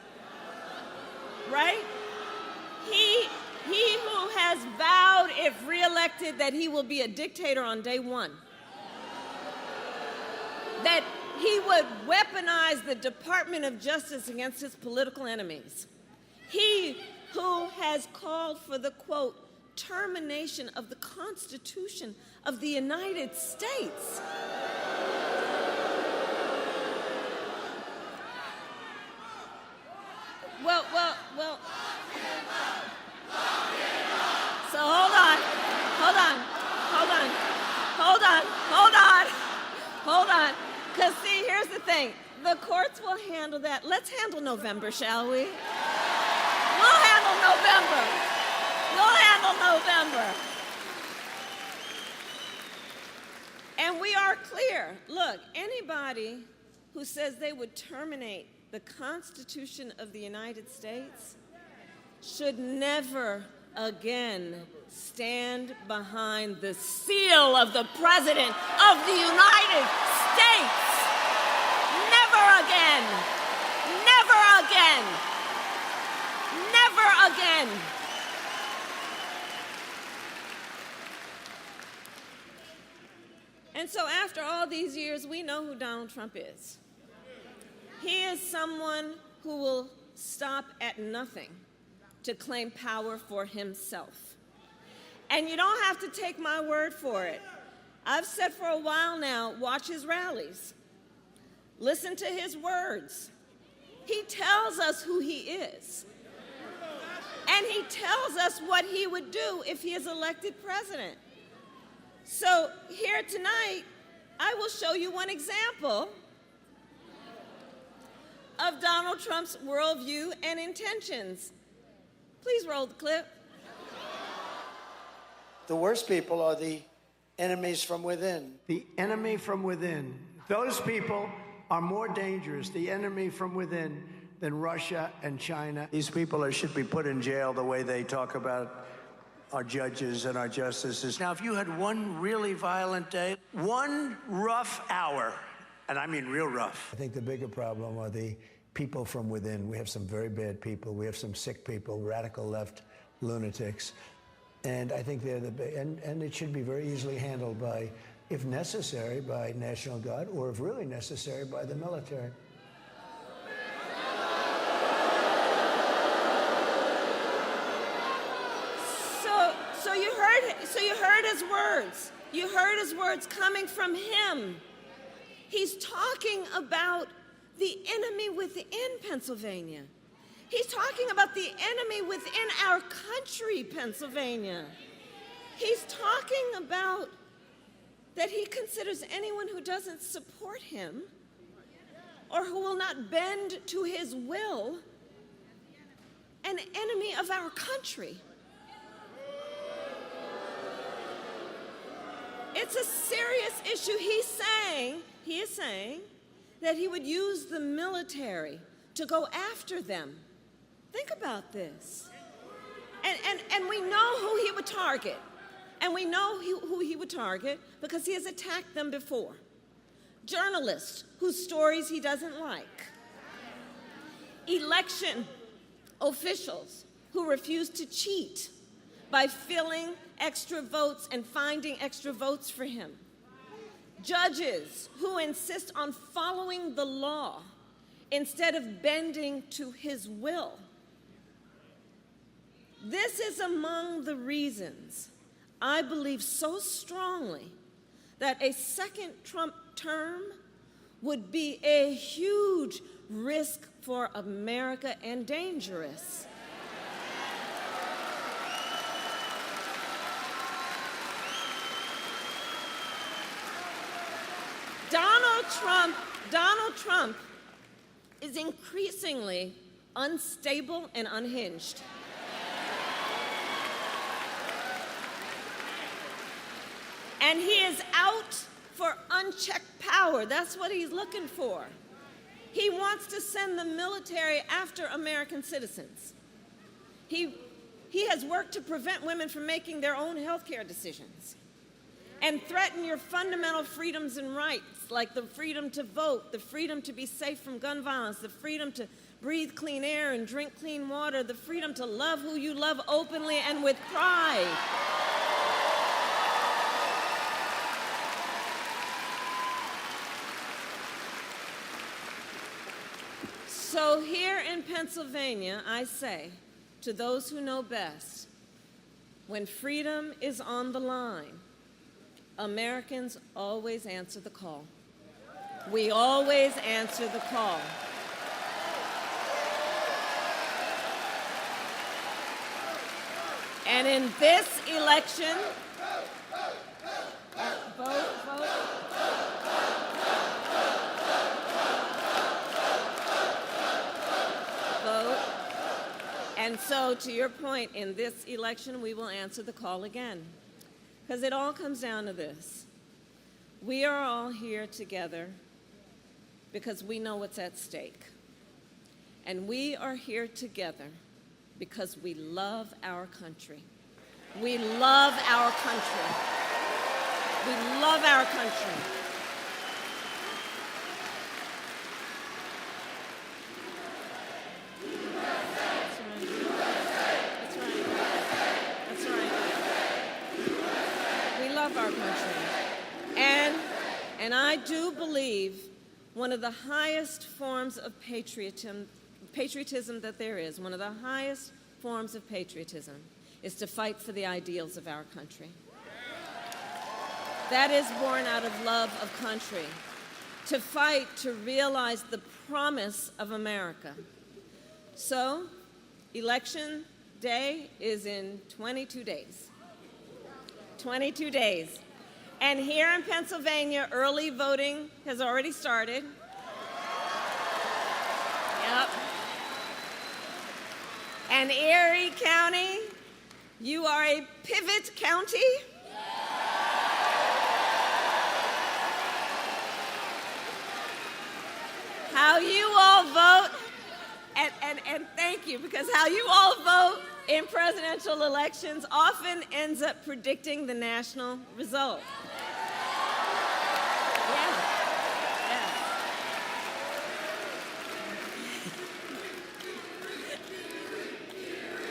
right? He who has vowed, if reelected, that he will be a dictator on day one, that he would weaponize the Department of Justice against his political enemies. He who has called for the, quote, termination of the Constitution of the United States. Well. So hold on. Because see, here's the thing. The courts will handle that. Let's handle November, shall we? We'll handle November. And we are clear. Look, anybody who says they would terminate the Constitution of the United States should never again stand behind the seal of the President of the United States. Never again. Never again. Never again. And so after all these years, we know who Donald Trump is. He is someone who will stop at nothing to claim power for himself. And you don't have to take my word for it. I've said for a while now, watch his rallies. Listen to his words. He tells us who he is. And he tells us what he would do if he is elected president. So here tonight, I will show you one example of Donald Trump's worldview and intentions. Please roll the clip. The worst people are the enemies from within. The enemy from within. Those people are more dangerous, the enemy from within, than Russia and China. These people should be put in jail the way they talk about our judges and our justices. Now, if you had one really violent day, one rough hour, and I mean real rough. I think the bigger problem are the people from within. We have some very bad people. We have some sick people, radical left lunatics. And I think they're the big, and it should be very easily handled by, if necessary, by National Guard, or if really necessary, by the military. So you heard his words. You heard his words coming from him. He's talking about the enemy within Pennsylvania. He's talking about the enemy within our country, Pennsylvania. He's talking about that he considers anyone who doesn't support him or who will not bend to his will an enemy of our country. It's a serious issue. He is saying that he would use the military to go after them. Think about this. And we know who he would target. And we know who he would target because he has attacked them before. Journalists whose stories he doesn't like. Election officials who refuse to cheat by filling extra votes and finding extra votes for him. Judges who insist on following the law instead of bending to his will. This is among the reasons I believe so strongly that a second Trump term would be a huge risk for America and dangerous. Donald Trump is increasingly unstable and unhinged. And he is out for unchecked power. That's what he's looking for. He wants to send the military after American citizens. He has worked to prevent women from making their own health care decisions and threaten your fundamental freedoms and rights, like the freedom to vote, the freedom to be safe from gun violence, the freedom to breathe clean air and drink clean water, the freedom to love who you love openly and with pride. So here in Pennsylvania, I say to those who know best, when freedom is on the line, Americans always answer the call. We always answer the call. And in this election, vote. And so, to your point, in this election, we will answer the call again. Because it all comes down to this. We are all here together because we know what's at stake. And we are here together because we love our country. We love our country. We love our country. Our country. And I do believe one of the highest forms of patriotism that there is, one of the highest forms of patriotism is to fight for the ideals of our country. That is born out of love of country. To fight to realize the promise of America. So, election day is in 22 days. 22 days. And here in Pennsylvania, early voting has already started. Yep. And Erie County, you are a pivot county. How you all vote, and thank you, because how you all vote in presidential elections often ends up predicting the national result. Yeah.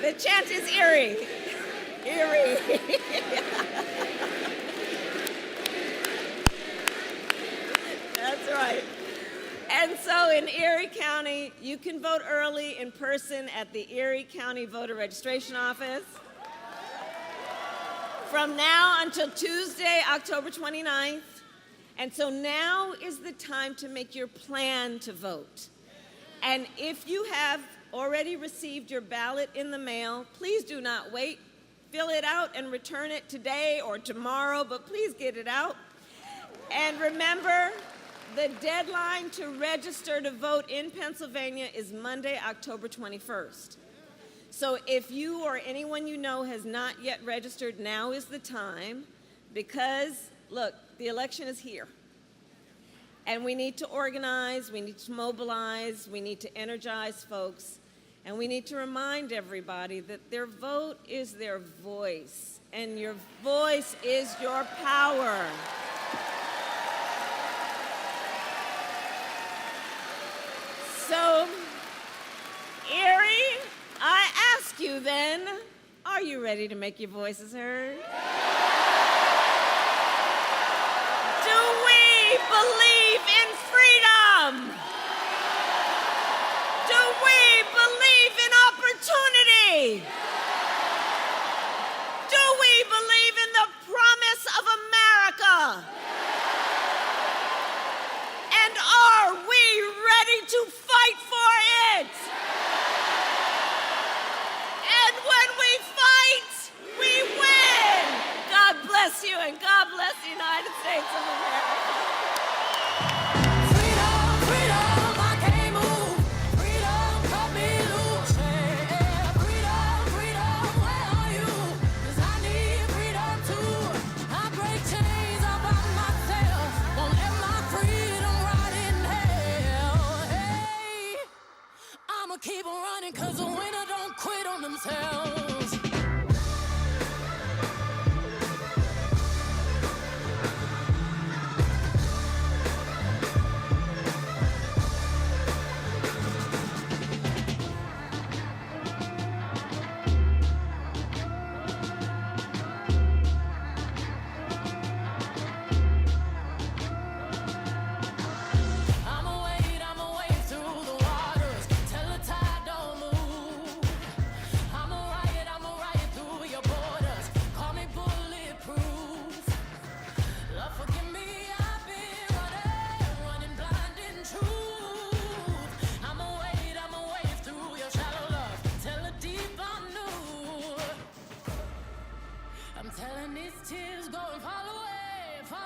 The chant is Erie. Erie. That's right. And so in Erie County, you can vote early in person at the Erie County Voter Registration Office from now until Tuesday, October 29th. And so now is the time to make your plan to vote. And if you have already received your ballot in the mail, please do not wait. Fill it out and return it today or tomorrow, but please get it out. And remember, the deadline to register to vote in Pennsylvania is Monday, October 21st. So if you or anyone you know has not yet registered, now is the time, because, look, the election is here. And we need to organize, we need to mobilize, we need to energize folks, and we need to remind everybody that their vote is their voice, and your voice is your power. So, Erie, I ask you then, are you ready to make your voices heard? Do we believe in freedom? Do we believe in opportunity? Do we believe in the promise of America? And are we ready to fight for it? And when we fight, we win. God bless you, and God bless the United States of America. Freedom, freedom, I can't move. Freedom, cut me loose. Yeah. Freedom, freedom, where are you? 'Cause I need freedom too. I break chains all by myself. Won't let my freedom rot in hell. Hey, I'ma keep on running 'cause the winner don't quit on themselves. I'ma wade through the waters till the tide don't move. I'ma ride through your borders. Call me bulletproof. Lord, forgive me, I've been running blind in truth. I'ma wade through your shallow love till the deep unknown. I'm telling these tears go